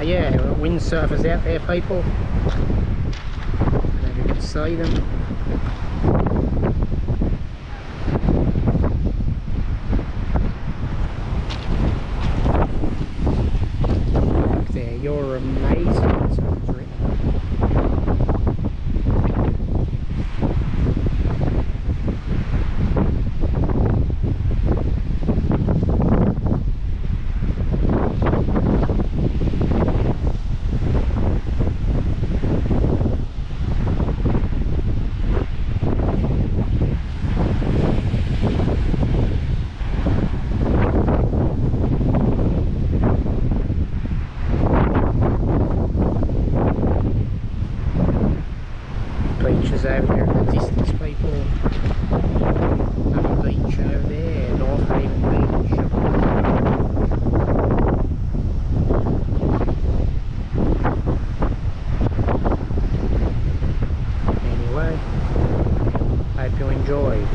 Yeah, windsurfers out there, people. Maybe you can see them. Look there, you're amazing. Someone's written. Beaches over there in the distance, people. Another beach over there, North Haven Beach. Anyway, hope you enjoyed.